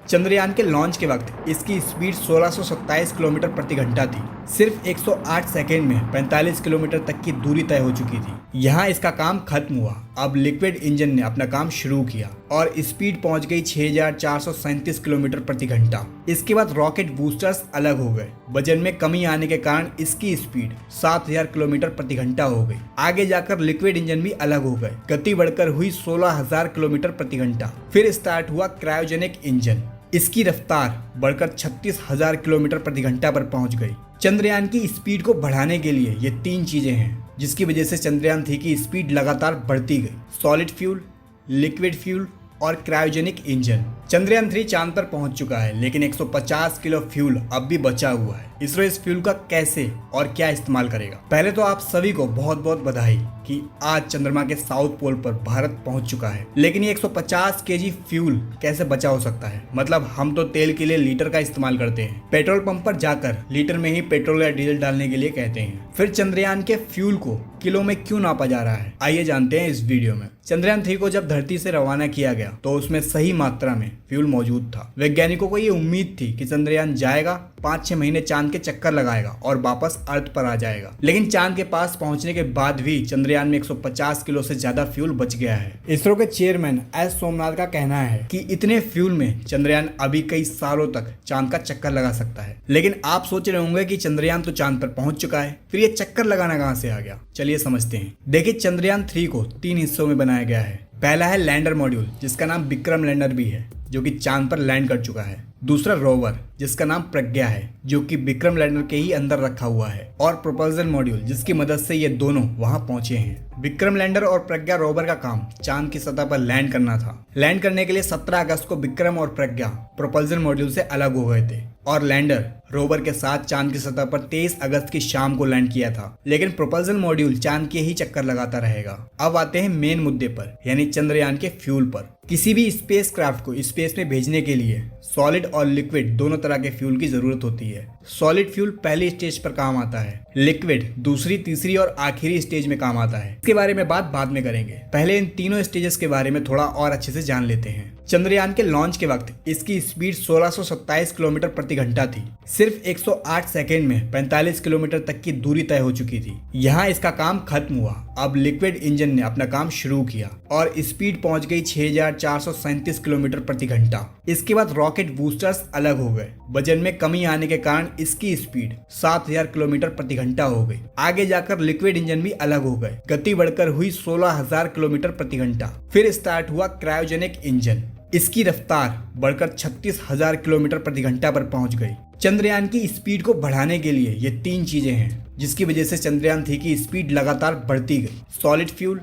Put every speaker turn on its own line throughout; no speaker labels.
चंद्रयान के लॉन्च के वक्त इसकी स्पीड 1627 किलोमीटर प्रति घंटा थी। सिर्फ 108 सेकेंड में 45 किलोमीटर तक की दूरी तय हो चुकी थी। यहाँ इसका काम खत्म हुआ। अब लिक्विड इंजन ने अपना काम शुरू किया और स्पीड पहुंच गई 6437 किलोमीटर प्रति घंटा। इसके बाद रॉकेट बूस्टर्स अलग हो गए। वजन में कमी आने के कारण इसकी स्पीड 7000 किलोमीटर प्रति घंटा हो गई। आगे जाकर लिक्विड इंजन भी अलग हो गए। गति बढ़कर हुई 16000 किलोमीटर प्रति घंटा। फिर स्टार्ट हुआ क्रायोजेनिक इंजन। इसकी रफ्तार बढ़कर 36000 किलोमीटर प्रति घंटा पर पहुंच गई। चंद्रयान की स्पीड को बढ़ाने के लिए ये 3 चीजें हैं जिसकी वजह से चंद्रयान 3 की स्पीड लगातार बढ़ती गई। सॉलिड फ्यूल, लिक्विड फ्यूल और क्रायोजेनिक इंजन। चंद्रयान 3 चांद पर पहुंच चुका है, लेकिन 150 किलो फ्यूल अब भी बचा हुआ है। इसरो इस फ्यूल का कैसे और क्या इस्तेमाल करेगा? पहले तो आप सभी को बहुत बहुत बधाई कि आज चंद्रमा के साउथ पोल पर भारत पहुंच चुका है। लेकिन ये 150 केजी फ्यूल कैसे बचा हो सकता है? मतलब हम तो तेल के लिए लीटर का इस्तेमाल करते हैं। पेट्रोल पंप पर जाकर लीटर में ही पेट्रोल या डीजल डालने के लिए कहते हैं। फिर चंद्रयान के फ्यूल को किलो में क्यों नापा जा रहा है? आइए जानते हैं इस वीडियो में। चंद्रयान 3 को जब धरती से रवाना किया गया तो उसमें सही मात्रा में फ्यूल मौजूद था। वैज्ञानिकों को ये उम्मीद थी कि चंद्रयान जाएगा, 5-6 महीने चांद के चक्कर लगाएगा और वापस अर्थ पर आ जाएगा। लेकिन चांद के पास पहुंचने के बाद भी चंद्रयान में 150 किलो से ज्यादा फ्यूल बच गया है। इसरो के चेयरमैन एस सोमनाथ का कहना है कि इतने फ्यूल में चंद्रयान अभी कई सालों तक चांद का चक्कर लगा सकता है। लेकिन आप सोच रहे होंगे कि चंद्रयान तो चांद पर पहुंच चुका है, फिर ये चक्कर लगाना कहां से आ गया? चलिए समझते हैं। देखिए, चंद्रयान 3 को 3 हिस्सों में बनाया गया है। पहला है लैंडर मॉड्यूल, जिसका नाम विक्रम लैंडर भी है, जो कि चांद पर लैंड कर चुका है। दूसरा रोवर, जिसका नाम प्रज्ञा है, जो कि विक्रम लैंडर के ही अंदर रखा हुआ है। और प्रोपल्सन मॉड्यूल, जिसकी मदद से ये दोनों वहां पहुंचे हैं। विक्रम लैंडर और प्रज्ञा रोवर का काम चांद की सतह पर लैंड करना था। लैंड करने के लिए 17 अगस्त को विक्रम और प्रज्ञा प्रोपल्सन मॉड्यूल से अलग हो गए थे और लैंडर रोवर के साथ चांद की सतह पर 23 अगस्त की शाम को लैंड किया था। लेकिन प्रोपल्सन मॉड्यूल चांद के ही चक्कर लगाता रहेगा। अब आते हैं मेन मुद्दे पर, यानी चंद्रयान के फ्यूल पर। किसी भी स्पेस क्राफ्ट को स्पेस में भेजने के लिए सॉलिड और लिक्विड दोनों तरह के फ्यूल की जरूरत होती है। सॉलिड फ्यूल पहली स्टेज पर काम आता है, लिक्विड दूसरी, तीसरी और आखिरी स्टेज में काम आता है। इसके बारे में बात बाद में करेंगे। पहले इन तीनों स्टेजेस के बारे में थोड़ा और अच्छे से जान लेते हैं। चंद्रयान के लॉन्च के वक्त इसकी स्पीड 1627 किलोमीटर प्रति घंटा थी। सिर्फ 108 सेकेंड में 45 किलोमीटर तक की दूरी तय हो चुकी थी। यहाँ इसका काम खत्म हुआ। अब लिक्विड इंजन ने अपना काम शुरू किया और स्पीड पहुंच गई 6437 किलोमीटर प्रति घंटा। इसके बाद रॉकेट बूस्टर्स अलग हो गए। वजन में कमी आने के कारण इसकी स्पीड 7000 किलोमीटर प्रति घंटा हो गई। आगे जाकर लिक्विड इंजन भी अलग हो गए। गति बढ़कर हुई 16000 किलोमीटर प्रति घंटा। फिर स्टार्ट हुआ क्रायोजेनिक इंजन। इसकी रफ्तार बढ़कर 36000 किलोमीटर प्रति घंटा पर पहुंच गई। चंद्रयान की स्पीड को बढ़ाने के लिए ये 3 चीजें हैं जिसकी वजह से चंद्रयान 3 की स्पीड लगातार बढ़ती गई। सॉलिड फ्यूल,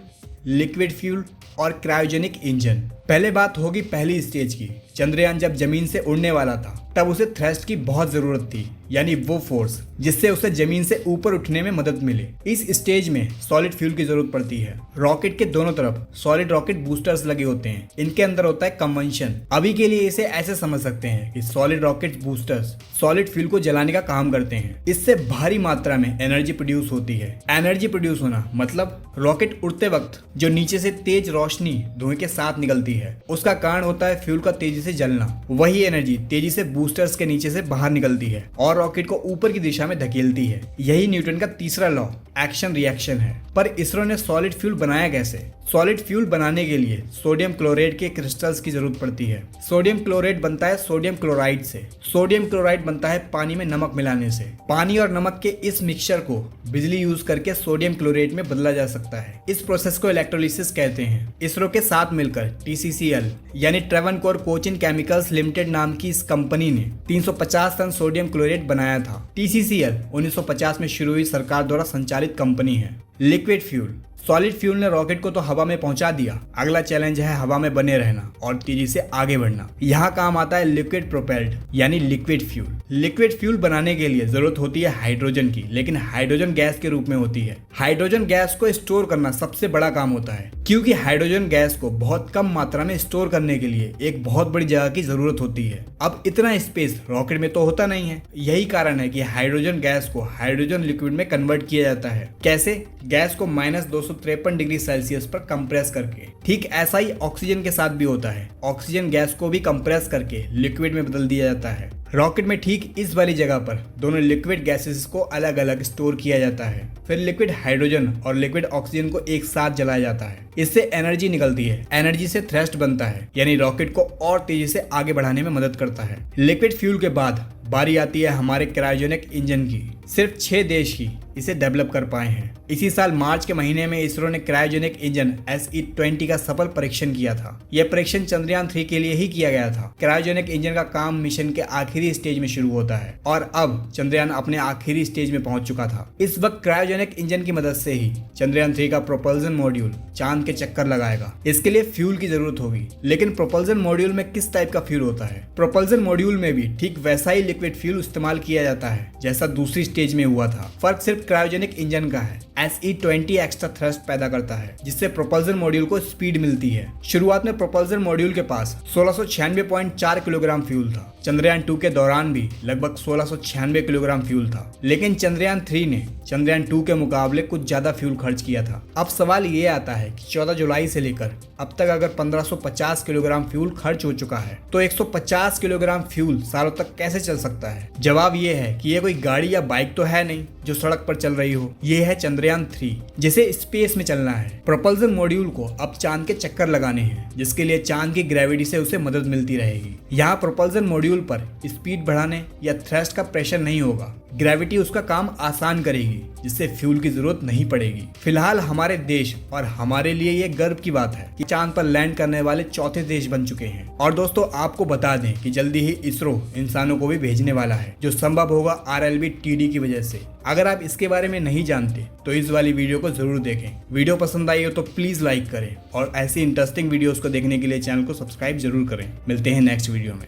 लिक्विड फ्यूल और क्रायोजेनिक इंजन। पहले बात होगी पहली स्टेज की। चंद्रयान जब जमीन से उड़ने वाला था तब उसे थ्रस्ट की बहुत जरूरत थी, यानी वो फोर्स जिससे उसे जमीन से ऊपर उठने में मदद मिले। इस स्टेज में सॉलिड फ्यूल की जरूरत पड़ती है। रॉकेट के दोनों तरफ सॉलिड रॉकेट बूस्टर्स लगे होते हैं। इनके अंदर होता है कंबंशन। अभी के लिए इसे ऐसे समझ सकते हैं कि solid rocket boosters solid fuel को जलाने का काम करते हैं। इससे भारी मात्रा में एनर्जी प्रोड्यूस होती है। एनर्जी प्रोड्यूस होना मतलब रॉकेट उड़ते वक्त जो नीचे से तेज रोशनी धुएं के साथ निकलती है, उसका कारण होता है फ्यूल का तेजी से जलना। वही एनर्जी तेजी से बूस्टर्स के नीचे से बाहर निकलती है और रॉकेट को ऊपर की दिशा में धकेलती है। यही न्यूटन का तीसरा लॉ, एक्शन रिएक्शन है। पर इसरो ने सॉलिड फ्यूल बनाया कैसे? सॉलिड फ्यूल बनाने के लिए सोडियम क्लोराइड के क्रिस्टल्स की जरूरत पड़ती है। सोडियम क्लोराइड बनता है सोडियम क्लोराइड से। सोडियम क्लोराइड बनता है पानी में नमक मिलाने से। पानी और नमक के इस मिक्सचर को बिजली यूज करके सोडियम क्लोराइड में बदला जा सकता है। इस प्रोसेस को इलेक्ट्रोलिसिस कहते हैं। इसरो के साथ मिलकर TCCL यानी ट्रेवनकोर कोचिन केमिकल्स लिमिटेड नाम की इस कंपनी ने 350 टन सोडियम क्लोराइड बनाया था। TCCL 1950 में शुरू हुई सरकार द्वारा संचालित कंपनी है। Liquid fuel. सॉलिड फ्यूल ने रॉकेट को तो हवा में पहुंचा दिया। अगला चैलेंज है हवा में बने रहना और तेजी से आगे बढ़ना। यहाँ काम आता है लिक्विड प्रोपेल्ड यानी लिक्विड फ्यूल। लिक्विड फ्यूल बनाने के लिए जरूरत होती है हाइड्रोजन की, लेकिन हाइड्रोजन गैस के रूप में होती है। हाइड्रोजन गैस को स्टोर करना सबसे बड़ा काम होता है, क्योंकि हाइड्रोजन गैस को बहुत कम मात्रा में स्टोर करने के लिए एक बहुत बड़ी जगह की जरूरत होती है। अब इतना स्पेस रॉकेट में तो होता नहीं है, यही कारण है कि हाइड्रोजन गैस को हाइड्रोजन लिक्विड में कन्वर्ट किया जाता है। कैसे? गैस को -253 डिग्री सेल्सियस पर कंप्रेस करके। ठीक ऐसा ही ऑक्सीजन के साथ भी होता है। ऑक्सीजन गैस को भी कंप्रेस करके लिक्विड में बदल दिया जाता है। रॉकेट में ठीक इस वाली जगह पर दोनों लिक्विड गैसेस को अलग अलग स्टोर किया जाता है। फिर लिक्विड हाइड्रोजन और लिक्विड ऑक्सीजन को एक साथ जलाया जाता है। इससे एनर्जी निकलती है। एनर्जी से थ्रस्ट बनता है, यानी रॉकेट को और तेजी से आगे बढ़ाने में मदद करता है। लिक्विड फ्यूल के बाद बारी आती है हमारे क्रायोजेनिक इंजन की। सिर्फ 6 देश ही इसे डेवलप कर पाए हैं। इसी साल मार्च के महीने में इसरो ने क्रायोजेनिक इंजन SE-20 का सफल परीक्षण किया था। यह परीक्षण चंद्रयान 3 के लिए ही किया गया था। क्रायोजेनिक इंजन का काम मिशन के आखिरी स्टेज में शुरू होता है और अब चंद्रयान अपने आखिरी स्टेज में पहुंच चुका था। इस वक्त क्रायोजेनिक इंजन की मदद से ही चंद्रयान 3 का प्रोपल्सन मॉड्यूल चांद के चक्कर लगाएगा। इसके लिए फ्यूल की जरूरत होगी, लेकिन प्रोपल्सन मॉड्यूल में किस टाइप का फ्यूल होता है? प्रोपल्सन मॉड्यूल में भी ठीक वैसा ही लिक्विड फ्यूल इस्तेमाल किया जाता है जैसा दूसरी स्टेज में हुआ था। फर्क सिर्फ क्रायोजेनिक इंजन का है। SE-20 एक्स्ट्रा थ्रस्ट पैदा करता है, जिससे प्रोपल्सन मॉड्यूल को स्पीड मिलती है। शुरुआत में प्रोपल्सन मॉड्यूल के पास 1696.4 किलोग्राम फ्यूल था। चंद्रयान 2 के दौरान भी लगभग 1696 किलोग्राम फ्यूल था, लेकिन चंद्रयान 3 ने चंद्रयान 2 के मुकाबले कुछ ज्यादा फ्यूल खर्च किया था। अब सवाल ये आता है कि 14 जुलाई से लेकर अब तक अगर 1550 किलोग्राम फ्यूल खर्च हो चुका है, तो 150 किलोग्राम फ्यूल सालों तक कैसे चल सकता है? जवाब ये है कि ये कोई गाड़ी या बाइक तो है नहीं जो सड़क पर चल रही हो। ये है चंद्रयान 3, जिसे स्पेस में चलना है। प्रोपल्सन मॉड्यूल को अब चांद के चक्कर लगाने हैं, जिसके लिए चांद की ग्रेविटी से उसे मदद मिलती रहेगी। यहाँ प्रोपल्सन मॉड्यूल पर स्पीड बढ़ाने या थ्रस्ट का प्रेशर नहीं होगा। ग्रेविटी उसका काम आसान करेगी, जिससे फ्यूल की जरूरत नहीं पड़ेगी। फिलहाल हमारे देश और हमारे लिए ये गर्व की बात है कि चांद पर लैंड करने वाले चौथे देश बन चुके हैं। और दोस्तों, आपको बता दें कि जल्दी ही इसरो इंसानों को भी भेजने वाला है, जो संभव होगा RLB-TD की वजह से। अगर आप इसके बारे में नहीं जानते तो इस वाली वीडियो को जरूर देखें। वीडियो पसंद आई हो तो प्लीज लाइक करें और ऐसी इंटरेस्टिंग वीडियोस को देखने के लिए चैनल को सब्सक्राइब जरूर करें। मिलते हैं नेक्स्ट वीडियो में।